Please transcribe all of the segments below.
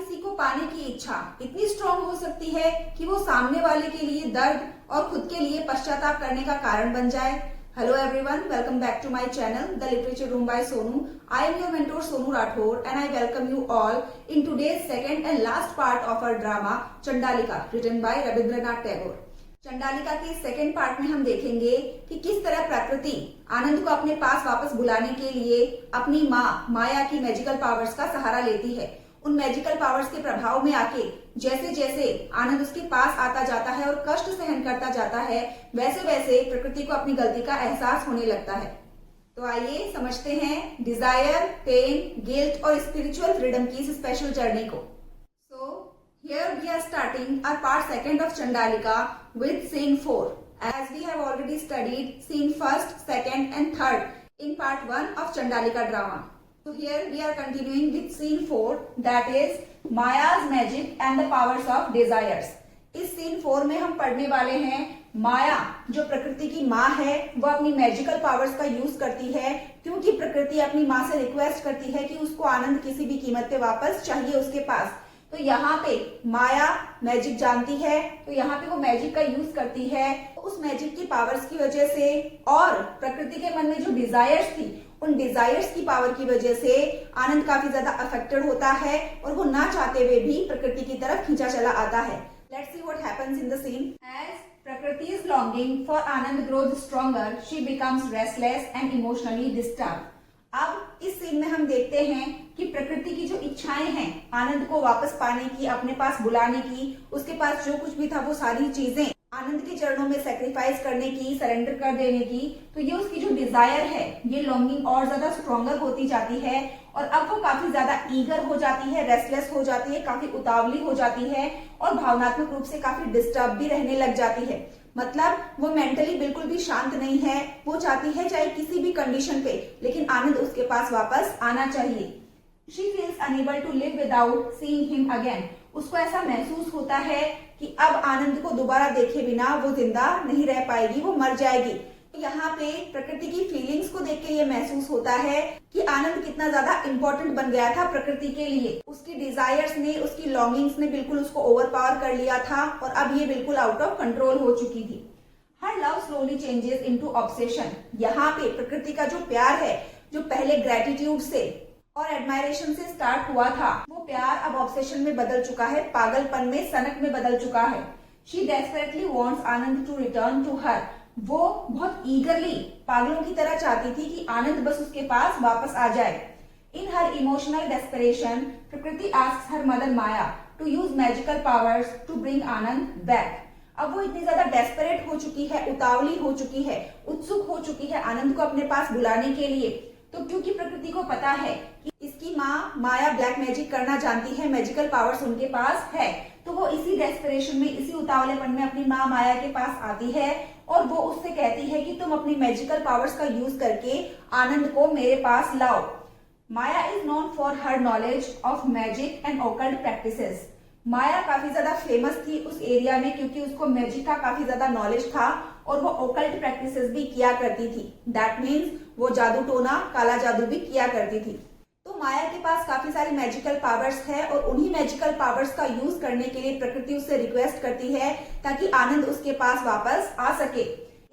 किसी को पाने की इच्छा इतनी स्ट्रांग हो सकती है कि वो सामने वाले के लिए दर्द और खुद के लिए पश्चाताप करने का कारण बन जाए। Hello everyone, welcome back to my channel, The Literature Room by Sonu. I am your mentor Sonu Rathore and I welcome you all in today's second and last part of our drama Chandalika, written by Rabindranath Tagore. Chandalika के second part में हम देखेंगे कि किस तरह प्रकृति आनंद को अपने पास वापस बुलाने के लिए अपनी माँ माया की मैजिकल पावर्स का सहारा लेती है। उन मैजिकल पावर्स के प्रभाव में आके जैसे जैसे आनंद उसके पास आता जाता है और कष्ट सहन करता जाता है, वैसे वैसे प्रकृति को अपनी गलती का एहसास होने लगता है। तो आइए समझते हैं डिजायर, पेन, गिल्ट और स्पिरिचुअल फ्रीडम की इस स्पेशल जर्नी को। Here we are starting our part second of Chandalika with scene 4. As we have already studied scene first, second and third in part 1 of Chandalika drama. So here we are continuing with scene 4, that is Maya's magic and the powers of desires. इस scene 4 में हम पढ़ने वाले हैं माया जो प्रकृति की माँ है वो अपनी मैजिकल पावर्स का यूज करती है क्योंकि प्रकृति अपनी माँ से रिक्वेस्ट करती है कि उसको आनंद किसी भी कीमत पे वापस चाहिए उसके पास। तो यहाँ पे माया मैजिक जानती है, तो यहाँ पे वो मैजिक का यूज करती है। उस मैजिक की पावर्स की वजह से और प्रकृति के मन में जो डिजायर्स थी उन डिजायर्स की पावर की वजह से आनंद काफी ज्यादा अफेक्टेड होता है और वो ना चाहते हुए भी प्रकृति की तरफ खींचा चला आता है। Let's see what happens in the scene. As Prakriti's longing for Anand grows stronger, she becomes restless and emotionally disturbed. अब इस सीन में हम देखते हैं कि प्रकृति की जो इच्छाएं हैं आनंद को वापस पाने की, अपने पास बुलाने की, उसके पास जो कुछ भी था वो सारी चीजें आनंद के चरणों में सेक्रीफाइस करने की, सरेंडर कर देने की, तो ये उसकी जो डिजायर है ये लॉन्गिंग और ज्यादा स्ट्रॉन्गर होती जाती है और अब वो काफी ज्यादा ईगर हो जाती है, रेस्टलेस हो जाती है, काफी उतावली हो जाती है और भावनात्मक रूप से काफी डिस्टर्ब भी रहने लग जाती है। मतलब वो मेंटली बिल्कुल भी शांत नहीं है, वो चाहती है चाहे किसी भी कंडीशन पे लेकिन आनंद उसके पास वापस आना चाहिए। She feels unable to live without seeing him again. उसको ऐसा महसूस होता है कि अब आनंद को दोबारा देखे बिना वो जिंदा नहीं रह पाएगी, वो मर जाएगी। यहाँ पे प्रकृति की फीलिंग्स को देख के ये महसूस होता है कि आनंद कितना ज्यादा इम्पोर्टेंट बन गया था प्रकृति के लिए। उसकी डिजायर्स ने, उसकी लॉन्गिंग्स ने बिल्कुल उसको ओवरपावर कर लिया था और अब ये बिल्कुल आउट ऑफ कंट्रोल हो चुकी थी। हर love slowly changes into obsession. यहाँ पे प्रकृति का जो प्यार है, जो पहले ग्रेटिट्यूड से और एडमायरेशन से स्टार्ट हुआ था, वो प्यार अब ऑब्सेशन में बदल चुका है, पागलपन में, सनक में बदल चुका है। She desperately wants Anand to return to her. वो बहुत ईगरली पागलों की तरह चाहती थी कि आनंद बस उसके पास वापस आ जाए। In her emotional desperation Prakriti asks her mother Maya to use magical powers to bring Anand back. अब वो इतनी ज्यादा डेस्परेट हो चुकी है, उतावली हो चुकी है, उत्सुक हो चुकी है आनंद को अपने पास बुलाने के लिए। तो क्योंकि प्रकृति को पता है कि इसकी माँ माया ब्लैक मैजिक करना जानती है, मैजिकल पावर्स उनके पास है, तो वो इसी डेस्परेशन में, इसी उतावलेपन में अपनी माँ माया के पास आती है और वो उससे कहती है कि तुम अपनी मैजिकल पावर्स का यूज करके आनंद को मेरे पास लाओ। Maya is known for her knowledge of magic and occult practices. Maya काफी ज्यादा फेमस थी उस एरिया में क्योंकि उसको मैजिक का काफी ज्यादा नॉलेज था और वो ऑकल्ट प्रैक्टिसेस भी किया करती थी। दैट मीन्स वो जादू टोना, काला जादू भी किया करती थी। तो माया के पास काफी सारी मैजिकल पावर्स है और उन्हीं मैजिकल पावर्स का यूज करने के लिए प्रकृति उससे रिक्वेस्ट करती है ताकि आनंद उसके पास वापस आ सके।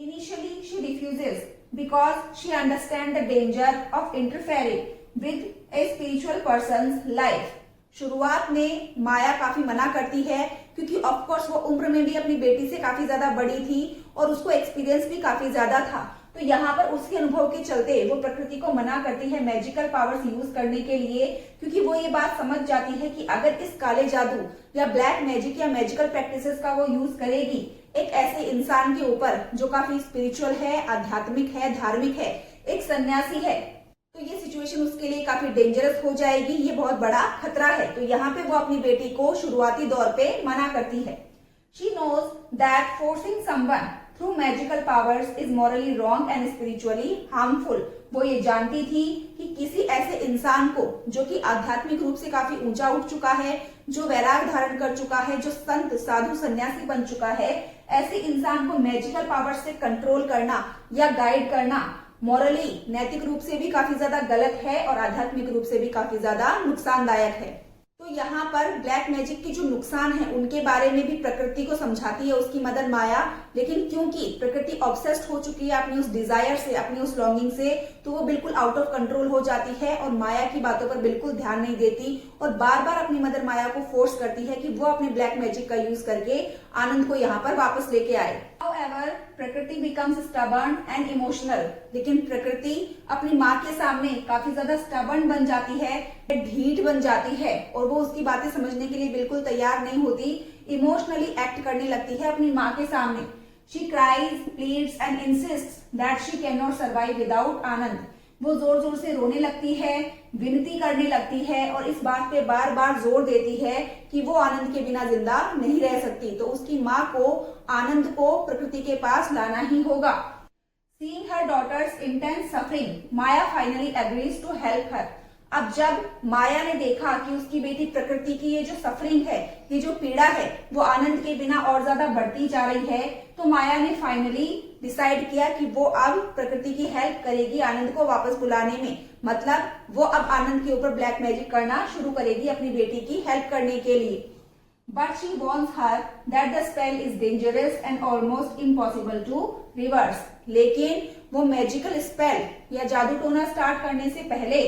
Initially she refuses because she understand the danger of interfering with a spiritual persons life. शुरुआत में माया काफी मना करती है क्योंकि ऑफ कोर्स वो उम्र में भी अपनी बेटी से काफी ज्यादा बड़ी थी और उसको एक्सपीरियंस भी काफी ज्यादा था। तो यहाँ पर उसके अनुभव के चलते वो प्रकृति को मना करती है मैजिकल पावर्स यूज करने के लिए क्योंकि वो ये बात समझ जाती है कि अगर इस काले जादू या ब्लैक मैजिक या मैजिकल प्रैक्टिसेस का वो यूज करेगी एक ऐसे इंसान के ऊपर जो काफी स्पिरिचुअल है, आध्यात्मिक है, धार्मिक है, एक सन्यासी है, तो ये सिचुएशन उसके लिए काफी डेंजरस हो जाएगी, ये बहुत बड़ा खतरा है। तो यहाँ पे वो अपनी बेटी को शुरुआती दौर पे मना करती है। She knows that forcing someone through magical powers is morally wrong and spiritually harmful. वो ये जानती थी कि किसी ऐसे इंसान को जो कि आध्यात्मिक रूप से काफी ऊंचा उठ चुका है, जो वैराग धारण कर चुका है, जो संत, साधु, सन्यासी बन चुका है, ऐसे इंसान को मैजिकल पावर से कंट्रोल करना या गाइड करना मॉरली, नैतिक रूप से भी काफी ज्यादा गलत है और आध्यात्मिक रूप से भी काफी ज्यादा नुकसानदायक है। तो यहाँ पर ब्लैक मैजिक के जो नुकसान है उनके बारे में भी प्रकृति को समझाती है उसकी मदर माया। लेकिन क्योंकि प्रकृति ऑब्सेस्ड हो चुकी है अपनी उस डिजायर से, अपनी उस लॉन्गिंग से, तो वो बिल्कुल आउट ऑफ कंट्रोल हो जाती है और माया की बातों पर बिल्कुल ध्यान नहीं देती और बार बार अपनी मदर माया को फोर्स करती है कि वो अपने ब्लैक मैजिक का यूज करके आनंद को यहाँ पर वापस लेके आए। However, प्रकृति becomes stubborn and emotional। लेकिन प्रकृति अपनी माँ के सामने काफी ज्यादा stubborn बन जाती है, ढीठ बन जाती है और वो उसकी बातें समझने के लिए बिल्कुल तैयार नहीं होती, इमोशनली एक्ट करने लगती है अपनी माँ के सामने। She cries, pleads and insists that she cannot survive without आनंद। वो जोर जोर से रोने लगती है, विनती करने लगती है और इस बात पे बार बार जोर देती है कि वो आनंद के बिना जिंदा नहीं रह सकती। तो उसकी माँ को आनंद को प्रकृति के पास लाना ही होगा। Seeing her daughter's intense suffering, Maya finally agrees to help her। अब जब माया ने देखा कि उसकी बेटी प्रकृति की ये जो सफरिंग है, ये जो पीड़ा है, वो आनंद के बिना और ज्यादा बढ़ती जा रही है, तो माया ने फाइनली डिसाइड किया कि वो अब प्रकृति की हेल्प करेगी आनंद को वापस बुलाने में। मतलब वो अब आनंद के ऊपर ब्लैक मैजिक करना शुरू करेगी अपनी बेटी की हेल्प करने के लिए। But she warns her that the spell is dangerous and almost impossible to reverse। लेकिन वो मैजिकल स्पेल या जादू टोना स्टार्ट करने से पहले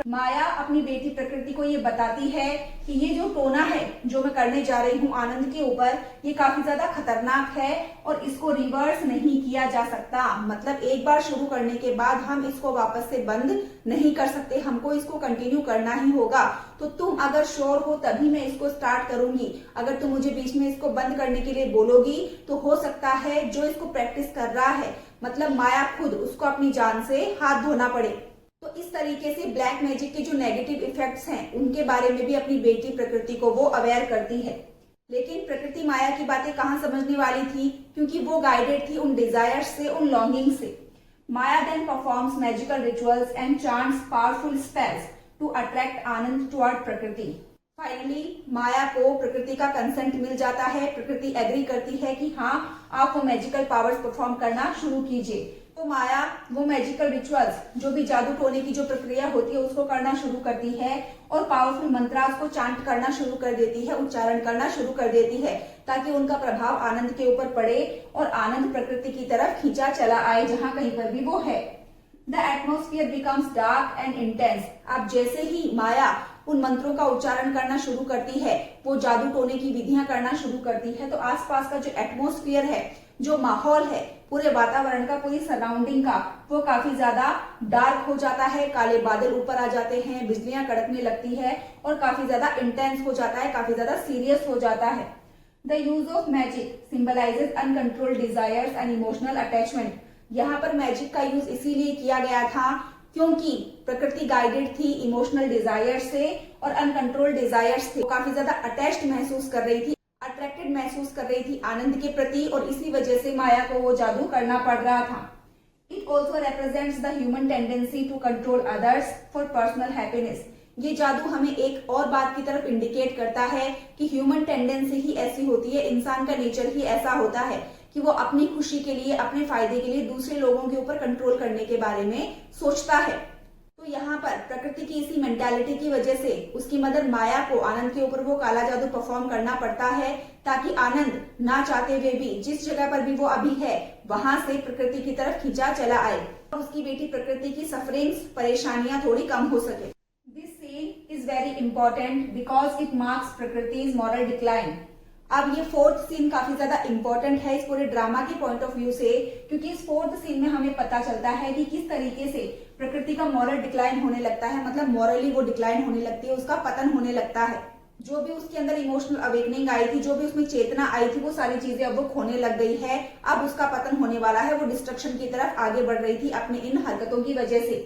माया अपनी बेटी प्रकृति को ये बताती है कि ये जो टोना है जो मैं करने जा रही हूँ आनंद के ऊपर, ये काफी ज्यादा खतरनाक है और इसको रिवर्स नहीं किया जा सकता। मतलब एक बार शुरू करने के बाद हम इसको वापस से बंद नहीं कर सकते, हमको इसको कंटिन्यू करना ही होगा। तो तुम अगर श्योर हो तभी मैं इसको स्टार्ट करूंगी, अगर तुम मुझे बीच में इसको बंद करने के लिए बोलोगी तो हो सकता है जो इसको प्रैक्टिस कर रहा है, मतलब माया खुद, उसको अपनी जान से हाथ धोना पड़े। तो इस तरीके से ब्लैक मैजिक के जो नेगेटिव इफेक्ट्स हैं उनके बारे में भी अपनी बेटी प्रकृति को वो अवेयर करती है। लेकिन प्रकृति माया की बातें कहाँ समझने वाली थी, क्योंकि वो गाइडेड थी उन डिजायर्स से, उन लॉन्गिंग से। Maya then performs magical rituals and chants powerful spells to attract Anand toward Prakriti. Finally Maya को प्रकृति का कंसेंट मिल जाता है, प्रकृति एग्री करती है कि हाँ आप वो मैजिकल पावर्स परफॉर्म करना शुरू कीजिए। तो माया वो मैजिकल रिचुअल्स, जो भी जादू टोने की जो प्रक्रिया होती है उसको करना शुरू करती है और पावरफुल मंत्रास को चांट करना शुरू कर देती है, उच्चारण करना शुरू कर देती है, ताकि उनका प्रभाव आनंद के ऊपर पड़े और आनंद प्रकृति की तरफ खींचा चला आए जहां कहीं पर भी वो है। The atmosphere becomes dark and intense. अब जैसे ही माया उन मंत्रों का उच्चारण करना शुरू करती है, वो जादू टोने की विधियां करना शुरू करती है, तो आसपास का जो एटमोस्फियर है, जो माहौल है, पूरे वातावरण का, पूरी सराउंडिंग का, वो काफी ज्यादा डार्क हो जाता है। काले बादल ऊपर आ जाते हैं, बिजलियां कड़कने लगती है और काफी ज्यादा इंटेंस हो जाता है, काफी ज्यादा सीरियस हो जाता है। The use of magic symbolizes uncontrolled desires and emotional attachment. यहाँ पर मैजिक का यूज इसीलिए किया गया था क्योंकि प्रकृति गाइडेड थी इमोशनल डिजायर से और अनकंट्रोल्ड डिजायर्स थे। काफी ज्यादा अटैच्ड महसूस कर रही थी, अट्रैक्टेड महसूस कर रही थी आनंद के प्रति और इसी वजह से माया को वो जादू करना पड़ रहा था। It also represents the human tendency to control others for personal happiness. ये जादू हमें एक और बात की तरफ इंडिकेट करता है कि ह्यूमन टेंडेंसी ही ऐसी होती है, इंसान का नेचर ही ऐसा होता है कि वो अपनी खुशी के लिए, अपने फायदे के लिए दूसरे लोगों के ऊपर कंट्रोल करने के बारे में सोचता है। तो यहाँ पर प्रकृति की इसी मेंटालिटी की वजह से उसकी मदर माया को आनंद के ऊपर वो काला जादू परफॉर्म करना पड़ता है, ताकि आनंद ना चाहते हुए भी जिस जगह पर भी वो अभी है वहां से प्रकृति की तरफ खींचा चला आए और उसकी बेटी प्रकृति की सफरिंग्स, परेशानियां थोड़ी कम हो सके। This scene is very important because it marks Prakriti's moral decline. अब ये फोर्थ सीन काफी ज्यादा इंपॉर्टेंट है इस पूरे ड्रामा के पॉइंट ऑफ व्यू से, क्योंकि इस फोर्थ सीन में हमें पता चलता है कि किस तरीके से प्रकृति का मॉरल डिक्लाइन होने लगता है, मतलब मॉरली वो डिक्लाइन होने लगती है, उसका पतन होने लगता है। जो भी उसके अंदर इमोशनल अवेकनिंग आई थी, जो भी उसमें चेतना आई थी, वो सारी चीजें अब वो खोने लग गई है। अब उसका पतन होने वाला है, वो डिस्ट्रक्शन की तरफ आगे बढ़ रही थी अपने इन हरकतों की वजह से।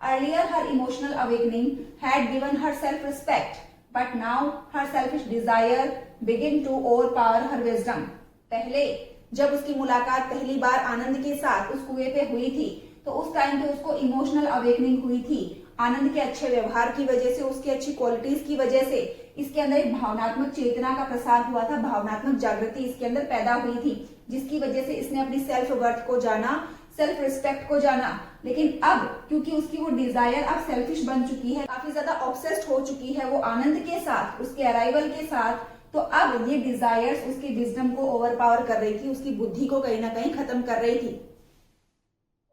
Earlier her emotional awakening had given her self respect, but now her selfish desire begin to overpower her wisdom। पहले जब उसकी मुलाकात पहली बार आनंद के साथ उस कुएं पे हुई थी, तो उस टाइम पे उसको इमोशनल अवेकनिंग हुई थी आनंद के अच्छे व्यवहार की वजह से, उसकी अच्छी क्वालिटीज की वजह से। इसके अंदर एक भावनात्मक चेतना का प्रसार हुआ था, भावनात्मक जागृति इसके अंदर पैदा हुई थी, जिसकी वजह से इसने अपनी सेल्फ वर्थ को जाना, सेल्फ रिस्पेक्ट को जाना, लेकिन अब क्योंकि उसकी वो डिजायर अब सेल्फिश बन चुकी है, काफी ज्यादा ऑब्सेस्ड हो चुकी है वो आनंद के साथ, उसके अराइवल के साथ, तो अब ये डिजायर्स उसकी विजडम को ओवरपावर कर रही थी, उसकी बुद्धि को कहीं ना कहीं खत्म कर रही थी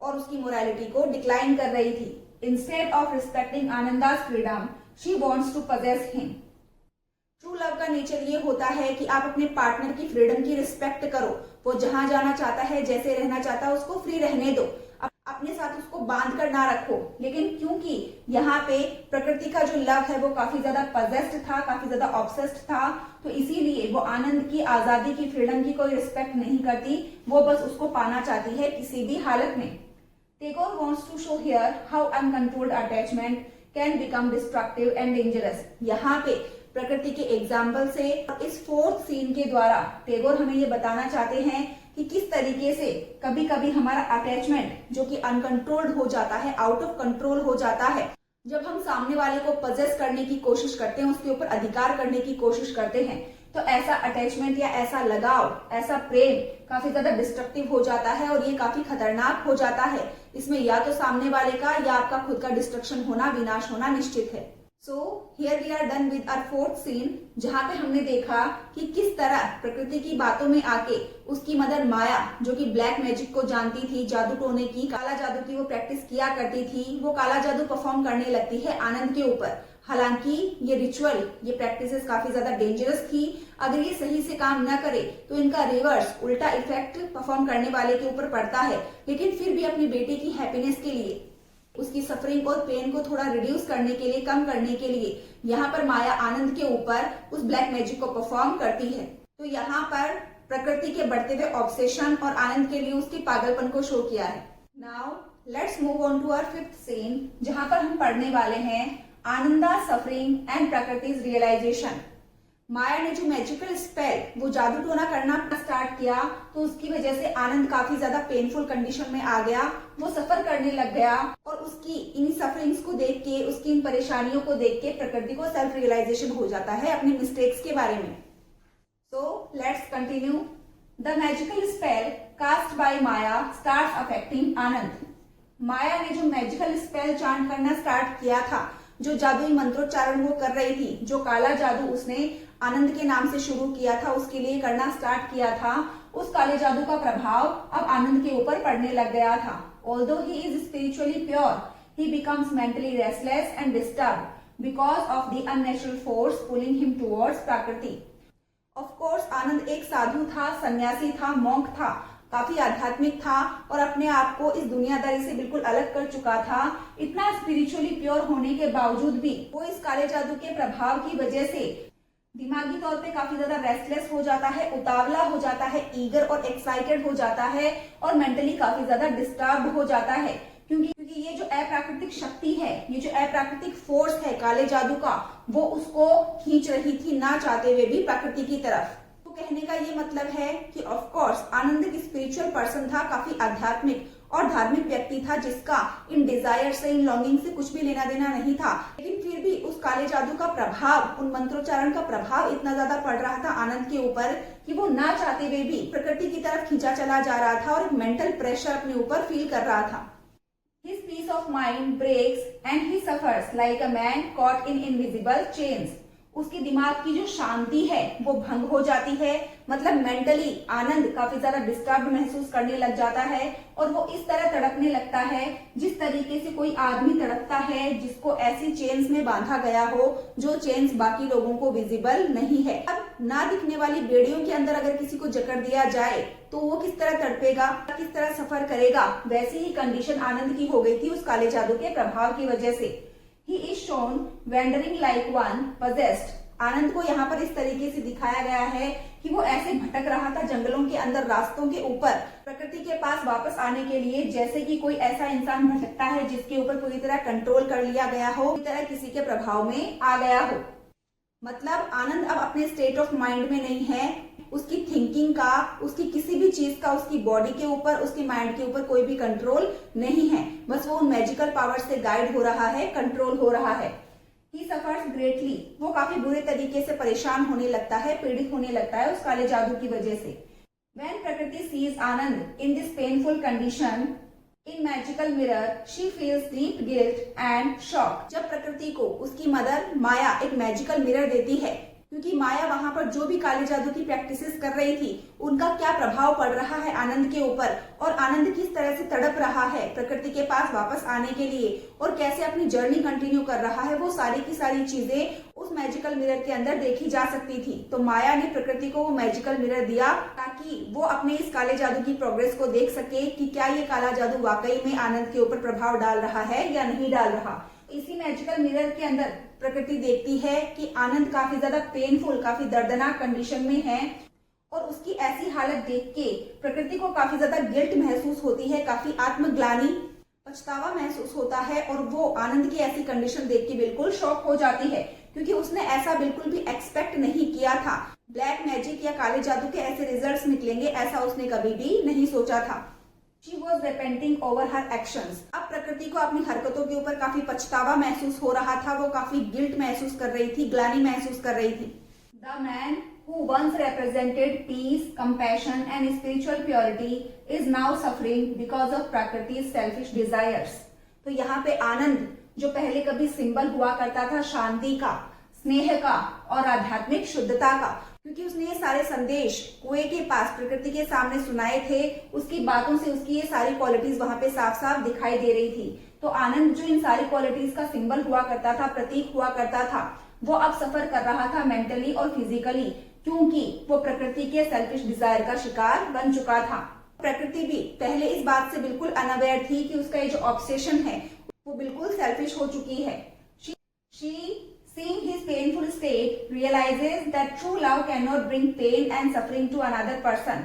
और उसकी मोरालिटी को डिक्लाइन कर रही थी। Instead of respecting Ananda's freedom, she wants to possess him. True love का नेचर ये होता है कि आप अपने पार्टनर की फ्रीडम की रिस्पेक्ट करो। वो जहां जाना चाहता है, जैसे रहना चाहता है, उसको फ्री रहने दो, अपने साथ उसको बांध कर ना रखो। लेकिन क्योंकि यहाँ पे प्रकृति का जो लव है वो काफी ज्यादा पजेस्ड था, काफी ज्यादा ऑब्सेस्ड था, तो इसीलिए वो आनंद की आजादी की फ्रीडम की कोई रिस्पेक्ट नहीं करती, वो बस उसको पाना चाहती है किसी भी हालत में। Tagore wants to show here how uncontrolled attachment can become destructive and dangerous। यहाँ पे प्रकृति के एग्जाम्पल से इस फोर्थ सीन के द्वारा टैगोर हमें ये बताना चाहते हैं कि किस तरीके से कभी कभी हमारा अटैचमेंट जो कि अनकंट्रोल्ड हो जाता है, आउट ऑफ कंट्रोल हो जाता है, जब हम सामने वाले को पजेस करने की कोशिश करते हैं, उसके ऊपर अधिकार करने की कोशिश करते हैं, तो ऐसा अटैचमेंट या ऐसा लगाव, ऐसा प्रेम काफी ज्यादा डिस्ट्रक्टिव हो जाता है और ये काफी खतरनाक हो जाता है। इसमें या तो सामने वाले का या आपका खुद का डिस्ट्रक्शन होना, विनाश होना निश्चित है। So here we are done with our fourth scene, जहां पे हमने देखा कि किस तरह प्रकृति की बातों में आके उसकी मदर माया, जो कि ब्लैक मैजिक को जानती थी, जादू टोने की, काला जादू की वो प्रैक्टिस किया करती थी, वो काला जादू परफॉर्म करने लगती है आनंद के ऊपर। हालांकि ये रिचुअल, ये प्रैक्टिसेस काफी ज्यादा डेंजरस थी। अगर ये सही से काम न करे तो इनका रिवर्स, उल्टा इफेक्ट परफॉर्म करने वाले के ऊपर पड़ता है। लेकिन फिर भी अपनी बेटी की हैप्पीनेस के लिए, उसकी सफरिंग और पेन को थोड़ा रिड्यूस करने के लिए, कम करने के लिए यहाँ पर माया आनंद के ऊपर उस ब्लैक मैजिक को परफॉर्म करती है। तो यहाँ पर प्रकृति के बढ़ते हुए ऑब्सेशन और आनंद के लिए उसकी पागलपन को शो किया है। Now let's move on to our fifth scene, जहां पर हम पढ़ने वाले हैं Ananda suffering and Prakriti's realisation. Maya ने जो मैजिकल स्पेल, वो जादू टोना करना स्टार्ट किया, तो उसकी वजह से आनंद काफी ज्यादा पेनफुल कंडीशन में आ गया, वो सफर करने लग गया और उसकी इन सफरिंग्स को देख के, उसकी इन परेशानियों को देख के प्रकृति को सेल्फ रियलाइजेशन हो जाता है अपनी मिस्टेक्स के बारे में। So let's continue. The magical spell cast by Maya starts affecting Anand. Maya ने जो मैजिकल स्पेल चांट करना स्टार्ट किया था, जो जादुई मंत्रोच्चारण वो कर रही थी, जो काला जादू उसने आनंद के नाम से शुरू किया था, उसके लिए करना स्टार्ट किया था, उस काले जादू का प्रभाव अब आनंद के ऊपर पड़ने लग गया था। Although he is spiritually pure, he becomes mentally restless and disturbed because of the unnatural force pulling him towards प्रकृति। ऑफ कोर्स आनंद एक साधु था, सन्यासी था, मॉन्क था, काफी आध्यात्मिक था और अपने आप को इस दुनियादारी से बिल्कुल अलग कर चुका था। इतना स्पिरिचुअली प्योर होने के बावजूद भी वो इस काले जादू के प्रभाव की वजह से दिमागी तौर पे काफी ज्यादा रेस्टलेस हो जाता है, उतावला हो जाता है, ईगर और एक्साइटेड हो जाता है और मेंटली काफी ज्यादा डिस्टर्ब हो जाता है। क्योंकि ये जो अप्राकृतिक शक्ति है, ये जो अप्राकृतिक फोर्स है काले जादू का, वो उसको खींच रही थी ना चाहते हुए भी प्रकृति की तरफ। तो कहने का ये मतलब है कि ऑफ कोर्स आनंद एक स्पिरिचुअल पर्सन था, काफी आध्यात्मिक और धार्मिक व्यक्ति था, जिसका इन डिजायर से, इन लॉन्गिंग से कुछ भी लेना देना नहीं था। लेकिन फिर भी उस काले जादू का प्रभाव, उन मंत्रोच्चारण का प्रभाव इतना ज्यादा पड़ रहा था आनंद के ऊपर कि वो ना चाहते हुए भी प्रकृति की तरफ खींचा चला जा रहा था और एक मेंटल प्रेशर अपने ऊपर फील कर रहा था। His peace of mind breaks and he suffers like a man caught in invisible chains। उसके दिमाग की जो शांति है वो भंग हो जाती है, मतलब मेंटली आनंद काफी ज्यादा डिस्टर्ब महसूस करने लग जाता है और वो इस तरह तड़पने लगता है जिस तरीके से कोई आदमी तड़पता है जिसको ऐसी चेन्स में बांधा गया हो जो चेन्स बाकी लोगों को विजिबल नहीं है। अब ना दिखने वाली बेड़ियों के अंदर अगर किसी को जकड़ दिया जाए तो वो किस तरह तड़पेगा, किस तरह सफर करेगा, वैसी ही कंडीशन आनंद की हो गई थी उस काले जादू के प्रभाव की वजह से। He is shown wandering like one possessed। आनंद को यहाँ पर इस तरीके से दिखाया गया है कि वो ऐसे भटक रहा था जंगलों के अंदर, रास्तों के ऊपर, प्रकृति के पास वापस आने के लिए, जैसे कि कोई ऐसा इंसान भटकता है जिसके ऊपर पूरी तरह कंट्रोल कर लिया गया हो, पूरी तरह किसी के प्रभाव में आ गया हो। मतलब आनंद अब अपने स्टेट ऑफ माइंड में नहीं है, उसकी थिंकिंग का, उसकी किसी भी चीज का उसकी बॉडी के ऊपर, उसकी माइंड के ऊपर कोई भी कंट्रोल नहीं है, बस वो उन मैजिकल पावर से गाइड हो रहा है, कंट्रोल हो रहा है। He suffers greatly, वो काफी बुरे तरीके से परेशान होने लगता है, पीड़ित होने लगता है उस काले जादू की वजह से। When प्रकृति sees Anand in this painful condition, in magical mirror she feels deep guilt and shock. जब प्रकृति को उसकी मदर माया एक मैजिकल मिरर देती है, क्योंकि माया वहां पर जो भी काले जादू की प्रैक्टिसेस कर रही थी उनका क्या प्रभाव पड़ रहा है आनंद के ऊपर, और आनंद किस तरह से तड़प रहा है प्रकृति के पास वापस आने के लिए और कैसे अपनी जर्नी कंटिन्यू कर रहा है, वो सारी की सारी चीजें उस मैजिकल मिरर के अंदर देखी जा सकती थी। तो माया ने प्रकृति को वो मैजिकल मिरर दिया ताकि वो अपने इस काले जादू की प्रोग्रेस को देख सके कि क्या ये काला जादू वाकई में आनंद के ऊपर प्रभाव डाल रहा है या नहीं डाल रहा। इसी मैजिकल मिरर के अंदर प्रकृति देखती है कि आनंद काफी ज्यादा पेनफुल, काफी दर्दनाक कंडीशन में है, और उसकी ऐसी हालत देख के प्रकृति को काफी ज्यादा गिल्ट महसूस होती है, काफी आत्मग्लानि, पछतावा महसूस होता है, और वो आनंद की ऐसी कंडीशन देख के बिल्कुल शॉक हो जाती है, क्योंकि उसने ऐसा बिल्कुल भी एक्सपेक्ट नहीं किया था। ब्लैक मैजिक या काले जादू के ऐसे रिजल्ट्स निकलेंगे, ऐसा उसने कभी भी नहीं सोचा था। She was repenting over her actions. अब प्रकृति को अपनी हरकतों के ऊपर काफी पछतावा महसूस हो रहा था, वो काफी गिल्ट महसूस कर रही थी, ग्लानि महसूस कर रही थी। The man who once represented peace, compassion and spiritual purity is now suffering because of Prakriti's selfish desires. तो यहाँ पे आनंद जो पहले कभी सिंबल हुआ करता था शांति का, स्नेह का और आध्यात्मिक शुद्धता का, क्योंकि उसने ये सारे संदेश कुएं के पास प्रकृति के सामने सुनाए थे, उसकी बातों से उसकी ये सारी क्वालिटीज वहां पे साफ साफ दिखाई दे रही थी। तो आनंद जो इन सारी क्वालिटीज का सिंबल हुआ करता था, प्रतीक हुआ करता था, वो अब सफर कर रहा था मेंटली और फिजिकली, क्योंकि वो प्रकृति के सेल्फिश डिजायर का शिकार बन चुका था। प्रकृति भी पहले इस बात से बिल्कुल अनअवेयर थी कि उसका ये जो ऑब्सेशन है वो बिल्कुल सेल्फिश हो चुकी है। She seeing his painful state, realizes that true love cannot bring pain and suffering to another person.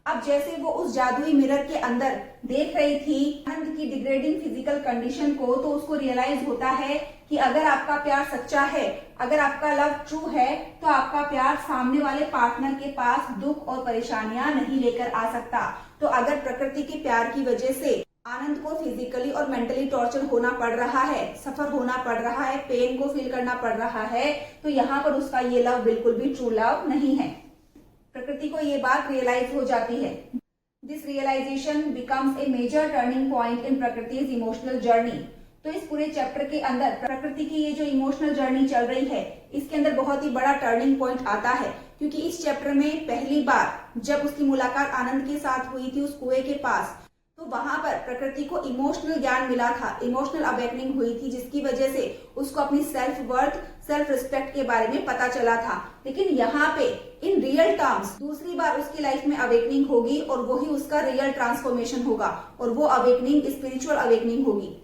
अब जैसे वो उस जादुई मिरर के अंदर देख रही थी आनंद की डिग्रेडिंग फिजिकल कंडीशन को, तो उसको रियलाइज होता है कि अगर आपका प्यार सच्चा है, अगर आपका लव ट्रू है, तो आपका प्यार सामने वाले पार्टनर के पास दुख और परेशानियां नहीं लेकर आ सकता। तो अगर प्रकृति के प्यार की वजह से आनंद को फिजिकली और मेंटली टॉर्चर होना पड़ रहा है, सफर होना पड़ रहा है, पेन को फील करना पड़ रहा है, तो यहाँ पर उसका ये लव बिल्कुल भी ट्रू लव नहीं है। प्रकृति को ये बात रियलाइज हो जाती है। This realisation becomes a major turning point in Prakriti's emotional journey. तो इस पूरे चैप्टर के अंदर प्रकृति की ये जो इमोशनल जर्नी चल रही है, इसके अंदर बहुत ही बड़ा टर्निंग पॉइंट आता है, क्योंकि इस चैप्टर में पहली बार जब उसकी मुलाकात आनंद के साथ हुई थी उस कुएं के पास, तो वहां पर प्रकृति को इमोशनल ज्ञान मिला था, इमोशनल अवेकनिंग हुई थी, जिसकी वजह से उसको अपनी सेल्फ वर्थ, सेल्फ रिस्पेक्ट के बारे में पता चला था। लेकिन यहाँ पे इन रियल टर्म्स दूसरी बार उसकी लाइफ में अवेकनिंग होगी, और वो ही उसका रियल ट्रांसफॉर्मेशन होगा, और वो अवेकनिंग स्पिरिचुअल अवेकनिंग होगी,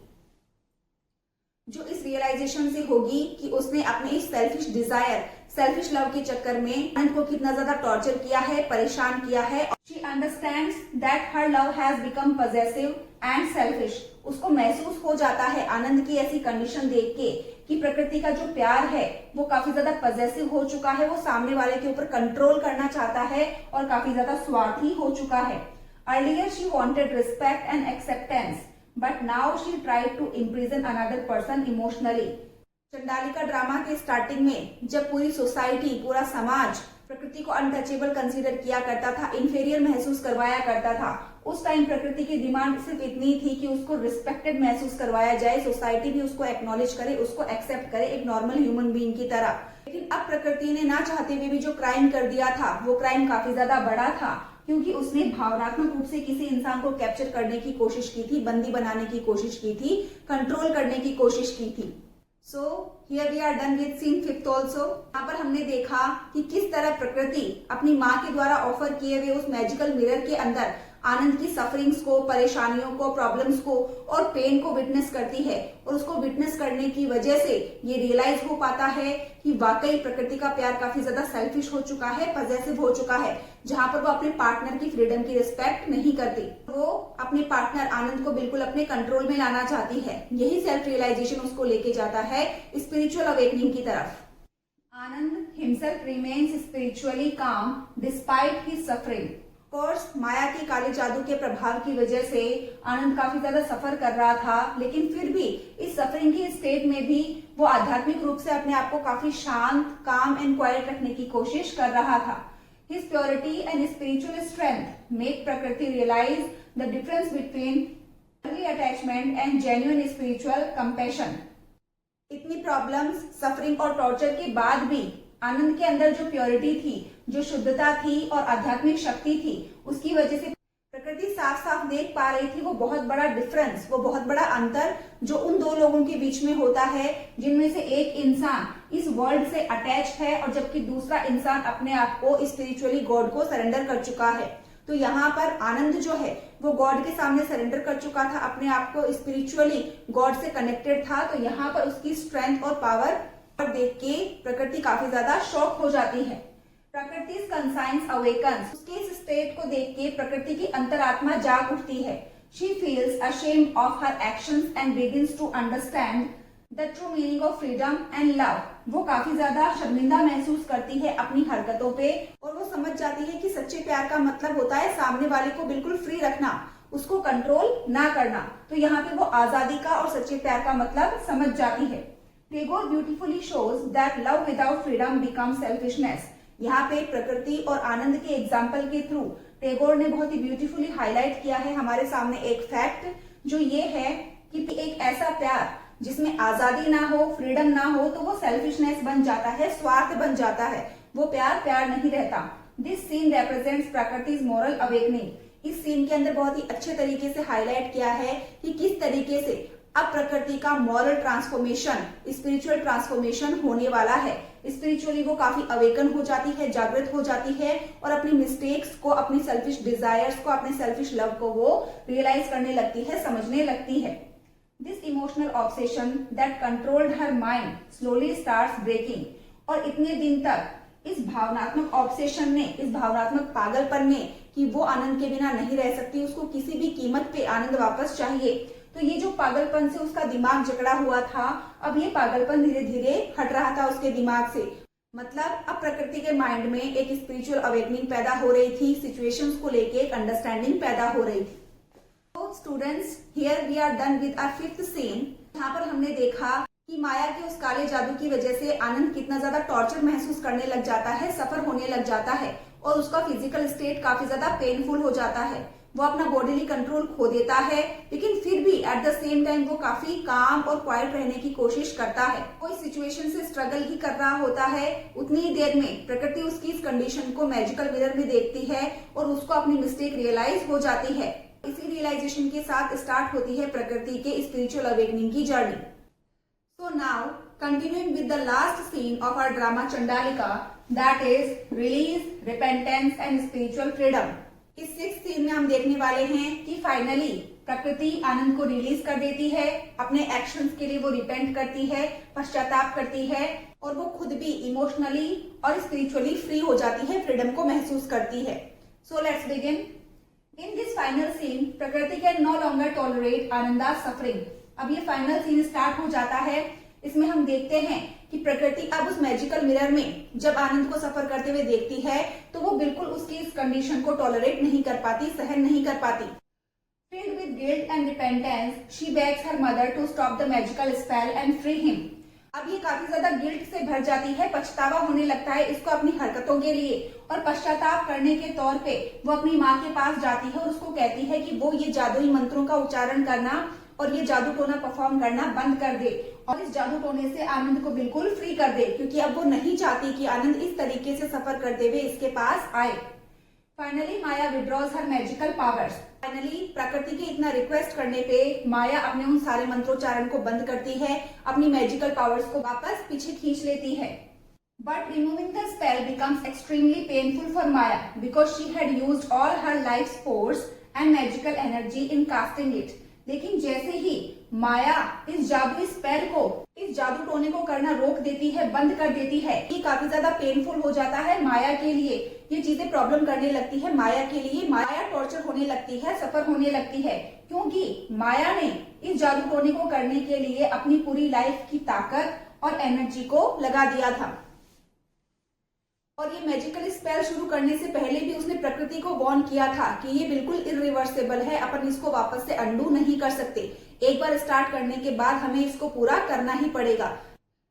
जो इस रियलाइजेशन से होगी कि उसने अपने इस सेल्फिश डिजायर, सेल्फिश लव के चक्कर में आनंद को कितना ज्यादा टॉर्चर किया है, परेशान किया है। She understands that her love has become possessive and selfish. उसको महसूस हो जाता है आनंद की ऐसी कंडीशन देख के कि प्रकृति का जो प्यार है वो काफी ज्यादा पजेसिव हो चुका है, वो सामने वाले के ऊपर कंट्रोल करना चाहता है और काफी ज्यादा स्वार्थी हो चुका है। Earlier she wanted respect and acceptance, but now she tried to imprison another person emotionally. Chandalika drama के स्टार्टिंग में जब पूरी सोसाइटी, पूरा समाज प्रकृति को अनटचेबल कंसीडर किया करता था, इंफीरियर महसूस करवाया करता था, उस टाइम प्रकृति की डिमांड सिर्फ इतनी थी कि उसको रिस्पेक्टेड महसूस करवाया जाए, सोसाइटी भी उसको एक्नॉलेज करे, उसको एक्सेप्ट करे एक नॉर्मल ह्यूमन बीइंग की तरह। लेकिन अब प्रकृति ने ना चाहते हुए भी जो क्राइम कर दिया था, वो क्राइम काफी ज्यादा बड़ा था, क्योंकि उसने भावनात्मक रूप से किसी इंसान को कैप्चर करने की कोशिश की थी, बंदी बनाने की कोशिश की थी, कंट्रोल करने की कोशिश की थी। So here we are done with scene 5th also. यहाँ पर हमने देखा कि किस तरह प्रकृति अपनी माँ के द्वारा ऑफर किए हुए उस मैजिकल मिरर के अंदर आनंद की सफरिंग्स को, परेशानियों को, प्रॉब्लम्स को और पेन को विटनेस करती है, और उसको विटनेस करने की वजह से ये रियलाइज हो पाता है कि वाकई प्रकृति का प्यार काफी ज्यादा सेल्फिश हो चुका है, पजेसिव हो चुका है, जहां पर वो अपने पार्टनर की फ्रीडम की रिस्पेक्ट नहीं करती। वो अपने पार्टनर आनंद को बिल्कुल अपने कंट्रोल में लाना चाहती है। यही सेल्फ रियलाइजेशन उसको लेके जाता है स्पिरिचुअल अवेकनिंग की तरफ। आनंद हिमसेल्फ रिमेन्स स्पिरिचुअली काम डिस्पाइट हिज सफरिंग। कोर्स माया के काले जादू के प्रभाव की वजह से आनंद काफी ज्यादा सफर कर रहा था, लेकिन फिर भी इस सफरिंग की स्टेट में भी वो आध्यात्मिक रूप से अपने आप को काफी शांत, काम एंड क्वाइट रखने की कोशिश कर रहा था। His purity and spiritual strength make Prakriti realize the difference between attachment and genuine spiritual compassion. इतनी प्रॉब्लम्स, सफरिंग और टॉर्चर के बाद भी आनंद के अंदर जो प्योरिटी थी, जो शुद्धता थी और आध्यात्मिक शक्ति थी, उसकी वजह से प्रकृति साफ साफ देख पा रही थी वो बहुत बड़ा डिफरेंस, वो बहुत बड़ा अंतर जो उन दो लोगों के बीच में होता है, जिनमें से एक इंसान इस वर्ल्ड से अटैच है और जबकि दूसरा इंसान अपने आप को स्पिरिचुअली गॉड को सरेंडर कर चुका है। तो यहाँ पर आनंद जो है वो गॉड के सामने सरेंडर कर चुका था, अपने आप को स्पिरिचुअली गॉड से कनेक्टेड था। तो यहाँ पर उसकी स्ट्रेंथ और पावर देख के प्रकृति काफी ज्यादा शॉक हो जाती है। प्रकृति कंसाइंस अवेकन्स, उसके इस स्टेट को देख के प्रकृति की अंतरात्मा जाग उठती है। She feels ashamed of her actions and begins to understand the true meaning of freedom and love. वो काफी ज्यादा शर्मिंदा महसूस करती है अपनी हरकतों पे और वो समझ जाती है कि सच्चे प्यार का मतलब होता है सामने वाले को बिल्कुल फ्री रखना, उसको कंट्रोल ना करना। तो यहाँ पे वो आजादी का और सच्चे प्यार का मतलब समझ जाती है। Tagore beautifully shows that love without freedom becomes selfishness. यहाँ पे प्रकृति और आनंद के एग्जाम्पल के थ्रू टैगोर ने बहुत ही ब्यूटीफुली हाईलाइट किया है हमारे सामने एक फैक्ट, जो ये है कि एक ऐसा प्यार जिसमें आजादी ना हो, फ्रीडम ना हो, तो वो सेल्फिशनेस बन जाता है, स्वार्थ बन जाता है, वो प्यार प्यार नहीं रहता। This scene represents Prakriti's moral awakening. इस सीन के अंदर बहुत ही अच्छे तरीके से हाईलाइट किया है कि किस तरीके से अब प्रकृति का मॉरल ट्रांसफॉर्मेशन, स्पिरिचुअल ट्रांसफॉर्मेशन होने वाला है। स्पिरिचुअली वो काफी अवेकन हो जाती है, जागृत हो जाती है और अपनी मिस्टेक्स को, अपनी सेल्फिश डिजायर्स को, अपने सेल्फिश लव को वो रियलाइज करने लगती है, समझने लगती है। This emotional obsession that controlled her mind slowly starts breaking. और इतने दिन तक इस भावनात्मक ऑब्सेशन ने, इस भावनात्मक पागलपन ने कि वो आनंद के बिना नहीं रह सकती, उसको किसी भी कीमत पे आनंद वापस चाहिए, तो ये जो पागलपन से उसका दिमाग जकड़ा हुआ था, अब ये पागलपन धीरे धीरे हट रहा था उसके दिमाग से। मतलब अब प्रकृति के माइंड में एक स्पिरिचुअल अवेकनिंग पैदा हो रही थी, सिचुएशंस को लेके एक अंडरस्टैंडिंग पैदा हो रही थी। तो students, here we are done with our fifth scene. यहाँ पर हमने देखा कि माया के उस काले जादू की वजह से आनंद कितना ज्यादा टॉर्चर महसूस करने लग जाता है, सफर होने लग जाता है और उसका फिजिकल स्टेट काफी ज्यादा पेनफुल हो जाता है। वो अपना बॉडीली कंट्रोल खो देता है, लेकिन फिर भी एट द सेम टाइम वो काफी काम और क्वाइट रहने की कोशिश करता है। वो इस सिचुएशन से स्ट्रगल ही कर रहा होता है। उतनी ही देर में प्रकृति उसकी इस कंडीशन को मैजिकल मिरर में देखती है और उसको अपनी मिस्टेक रियलाइज हो जाती है। इसी रियलाइजेशन के साथ स्टार्ट होती है प्रकृति के स्पिरिचुअल अवेकनिंग की journey. So now, continuing with the last scene of our drama Chandalika, that is release, repentance and spiritual freedom. इस सिक्स्थ सीन में हम देखने वाले हैं कि फाइनली प्रकृति आनंद को रिलीज कर देती है, अपने एक्शंस के लिए वो रिपेंट करती है, पश्चाताप करती है और वो खुद भी इमोशनली और स्पिरिचुअली फ्री हो जाती है, फ्रीडम को महसूस करती है। So let's begin. In this final scene, प्रकृति can no longer tolerate Ananda's suffering. अब ये फाइनल सीन स्टार्ट हो जाता है। इसमें हम देखते हैं कि प्रकृति अब उस मैजिकल मिरर में जब आनंद को सफर करते हुए देखती है तो वो बिल्कुल उसकी इस कंडीशन को टॉलरेट नहीं कर पाती, सहन नहीं कर पाती। Filled with guilt and repentance, she begs her mother to stop the magical spell and free him. अब ये काफी ज्यादा गिल्ट से भर जाती है, पछतावा होने लगता है इसको अपनी हरकतों के लिए और पश्चाताप करने के तौर पे वो अपनी माँ के पास जाती है और उसको कहती है कि वो ये जादुई मंत्रों का उच्चारण करना और ये जादू टोना परफॉर्म करना बंद कर दे और इस जादू टोने से आनंद को बिल्कुल फ्री कर दे, क्योंकि अब वो नहीं चाहती कि आनंद इस तरीके से सफर करते हुए इसके पास आए। फाइनली माया विड्रॉज हर मैजिकल पावर्स। फाइनली प्रकृति के इतना रिक्वेस्ट करने पे माया अपने उन सारे मंत्रोच्चारण को बंद करती है, अपनी मैजिकल पावर्स को वापस पीछे खींच लेती है। But removing the spell becomes extremely painful for Maya because she had used all her life's force and magical energy in casting it. लेकिन जैसे ही माया इस जादुई स्पेल को, इस जादू टोने को करना रोक देती है, बंद कर देती है, ये काफी ज्यादा पेनफुल हो जाता है माया के लिए। ये चीजें प्रॉब्लम करने लगती है माया के लिए, माया टॉर्चर होने लगती है, सफर होने लगती है, क्योंकि माया ने इस जादू टोने को करने के लिए अपनी पूरी लाइफ की ताकत और एनर्जी को लगा दिया था। और ये मैजिकल स्पेल शुरू करने से पहले भी उसने प्रकृति को वार्न किया था कि ये बिल्कुल इरिवर्सिबल है, अपन इसको वापस से अंडू नहीं कर सकते। एक बार स्टार्ट करने के बाद हमें इसको पूरा करना ही पड़ेगा।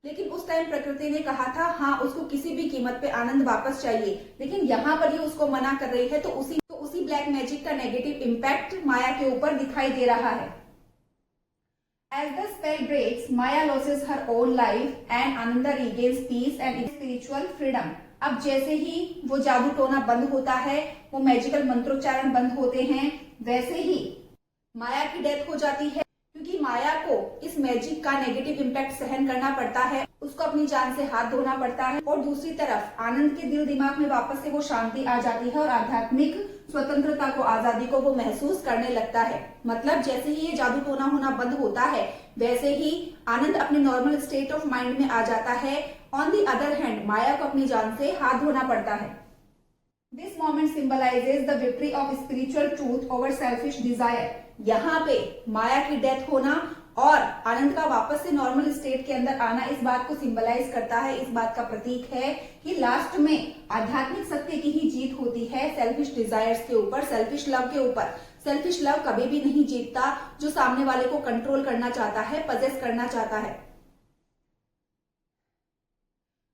लेकिन उस टाइम प्रकृति ने कहा था हाँ, उसको किसी भी कीमत पे आनंद वापस चाहिए, लेकिन यहाँ पर ये उसको मना कर रही है। तो उसी ब्लैक मैजिक का नेगेटिव इम्पैक्ट माया के ऊपर दिखाई दे रहा है। As the spell breaks, Maya loses her own life and Ananda regains peace and spiritual freedom. अब जैसे ही वो जादू टोना बंद होता है, वो मैजिकल मंत्रोच्चारण बंद होते हैं, वैसे ही माया की डेथ हो जाती है, क्योंकि माया को इस मैजिक का नेगेटिव इम्पैक्ट सहन करना पड़ता है, उसको अपनी जान से हाथ धोना पड़ता है। और दूसरी तरफ आनंद के दिल दिमाग में वापस से वो शांति आ जाती है और आध्यात्मिक स्वतंत्रता को, आजादी को वो महसूस करने लगता है। मतलब जैसे ही ये जादू टोना होना बंद होता है, वैसे ही आनंद अपने नॉर्मल स्टेट ऑफ माइंड में आ जाता है। On the other hand Maya को अपनी जान से हाथ धोना पड़ता है। This moment symbolises the victory of spiritual truth over selfish desire. यहाँ पे माया की डेथ होना और आनंद का वापस से नॉर्मल स्टेट के अंदर आना इस बात को सिंबलाइज करता है, इस बात का प्रतीक है कि लास्ट में आध्यात्मिक सत्य की ही जीत होती है सेल्फिश डिजायर्स के ऊपर, सेल्फिश लव के ऊपर। सेल्फिश लव कभी भी नहीं जीतता, जो सामने वाले को कंट्रोल करना चाहता है, पजेस करना चाहता है।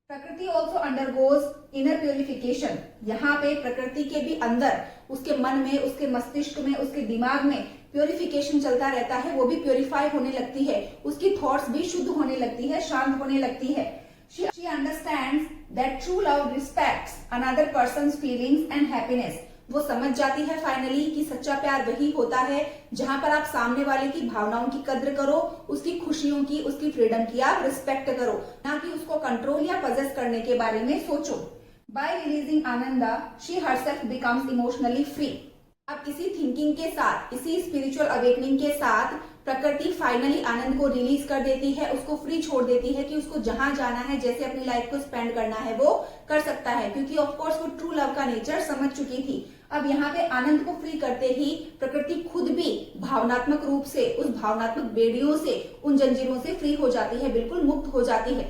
प्रकृति ऑल्सो अंडरगोज इनर प्योरिफिकेशन। यहाँ पे प्रकृति के भी अंदर, उसके मन में, उसके मस्तिष्क में, उसके दिमाग में प्योरिफिकेशन चलता रहता है। वो भी प्योरीफाई होने लगती है, उसकी थॉट्स भी शुद्ध होने लगती है, शांत होने लगती है। She understands that true love respects another person's feelings and happiness. वो समझ जाती है फाइनली कि सच्चा प्यार वही होता है जहां पर आप सामने वाले की भावनाओं की कद्र करो, उसकी खुशियों की, उसकी फ्रीडम की आप रिस्पेक्ट करो, ना कि उसको कंट्रोल या पजेस करने के बारे में सोचो। Bye releasing Ananda, she herself becomes emotionally free. अब इसी थिंकिंग के साथ, इसी स्पिरिचुअल अवेकनिंग के साथ प्रकृति फाइनली आनंद को रिलीज कर देती है, उसको फ्री छोड़ देती है कि उसको जहां जाना है, जैसे अपनी लाइफ को स्पेंड करना है वो कर सकता है, क्योंकि ऑफ कोर्स वो ट्रू लव का नेचर समझ चुकी थी। अब यहाँ पे आनंद को फ्री करते ही प्रकृति खुद भी भावनात्मक रूप से, उस भावनात्मक बेड़ियों से, उन जंजीरों से फ्री हो जाती है, बिल्कुल मुक्त हो जाती है।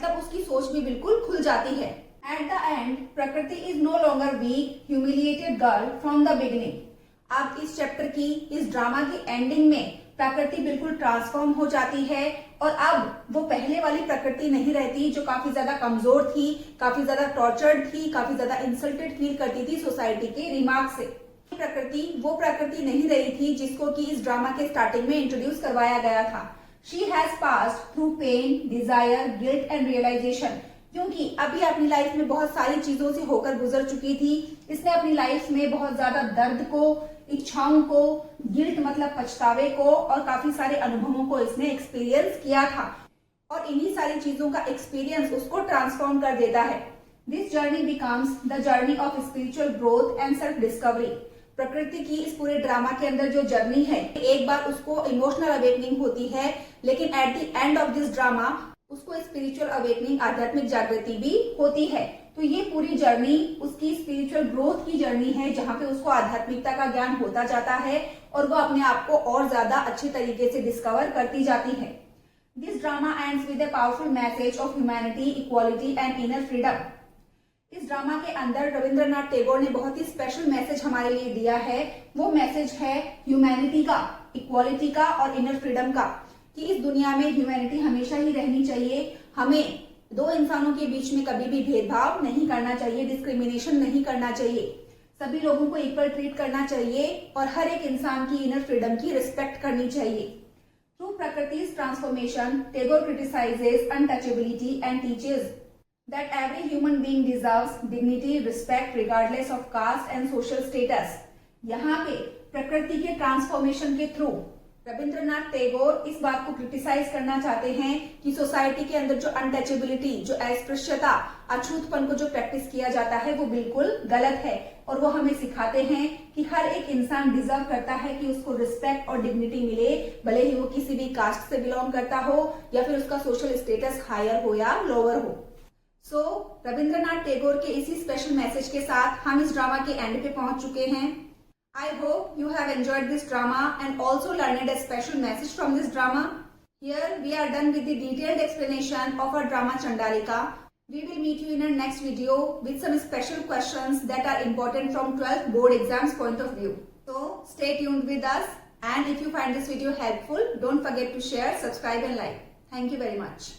तब उसकी सोच भी बिल्कुल खुल जाती है। At the end Prakriti is no longer weak humiliated girl from the beginning. अब इस चैप्टर की, इस ड्रामा की एंडिंग में प्रकृति बिल्कुल ट्रांसफॉर्म हो जाती है और अब वो पहले वाली प्रकृति नहीं रहती जो काफी ज्यादा कमजोर थी, काफी ज्यादा टॉर्चर्ड थी, काफी ज्यादा इंसल्टेड फील करती थी सोसाइटी के रिमार्क से। प्रकृति वो प्रकृति नहीं रही थी जिसको कि इस ड्रामा के स्टार्टिंग में इंट्रोड्यूस करवाया गया था। She has passed through pain, desire, guilt and realisation. क्योंकि अभी अपनी लाइफ में बहुत सारी चीजों से होकर गुजर चुकी थी, इसने अपनी लाइफ में बहुत ज्यादा दर्द को, इच्छाओं को, गिल्ट मतलब पछतावे को और काफी सारे अनुभवों को इसने एक्सपीरियंस किया था और इन्हीं सारी चीजों का एक्सपीरियंस उसको ट्रांसफॉर्म कर देता है। This journey becomes the journey of spiritual growth and self discovery. प्रकृति की इस पूरे ड्रामा के अंदर जो जर्नी है, एक बार उसको इमोशनल अवेकनिंग होती है, लेकिन eight the end of this drama उसको स्पिरिचुअल अवेकनिंग, आध्यात्मिक जागृति भी होती है। तो ये पूरी जर्नी उसकी स्पिरिचुअल ग्रोथ की जर्नी है, जहां पे उसको आध्यात्मिकता का ज्ञान होता जाता है और वो अपने आप को और ज्यादा अच्छे तरीके से डिस्कवर करती जाती है। This drama ends with a powerful message of humanity, equality and inner freedom. इस ड्रामा के अंदर रविंद्रनाथ टैगोर ने बहुत ही स्पेशल मैसेज हमारे लिए दिया है। वो मैसेज है ह्यूमैनिटी का, इक्वालिटी का और इनर फ्रीडम का, कि इस दुनिया में ह्यूमैनिटी हमेशा ही रहनी चाहिए। हमें दो इंसानों के बीच में कभी भी भेदभाव नहीं करना चाहिए, डिस्क्रिमिनेशन नहीं करना चाहिए, सभी लोगों को इक्वल ट्रीट करना चाहिए और हर एक इंसान की इनर फ्रीडम की रिस्पेक्ट करनी चाहिए। Through Prakriti's transformation, Tagore criticises untouchability and teaches that every human being deserves dignity, respect regardless of caste and social status। यहाँ पे प्रकृति के ट्रांसफॉर्मेशन के थ्रू रविंद्रनाथ टैगोर इस बात को क्रिटिसाइज करना चाहते हैं कि सोसाइटी के अंदर जो अनटचेबिलिटी, जो अस्पृश्यता, अछूतपन को जो प्रैक्टिस किया जाता है वो बिल्कुल गलत है और वो हमें सिखाते हैं कि हर एक इंसान डिजर्व करता है कि उसको रिस्पेक्ट और डिग्निटी मिले, भले ही वो किसी भी कास्ट से बिलोंग करता हो या फिर उसका सोशल स्टेटस हायर हो या लोअर हो। सो रविंद्रनाथ टैगोर के इसी स्पेशल मैसेज के साथ हम इस ड्रामा के एंड पे पहुंच चुके हैं। I hope you have enjoyed this drama and also learned a special message from this drama. Here we are done with the detailed explanation of our drama Chandalika. We will meet you in our next video with some special questions that are important from 12th board exams point of view. So stay tuned with us, and if you find this video helpful, don't forget to share, subscribe and like. Thank you very much.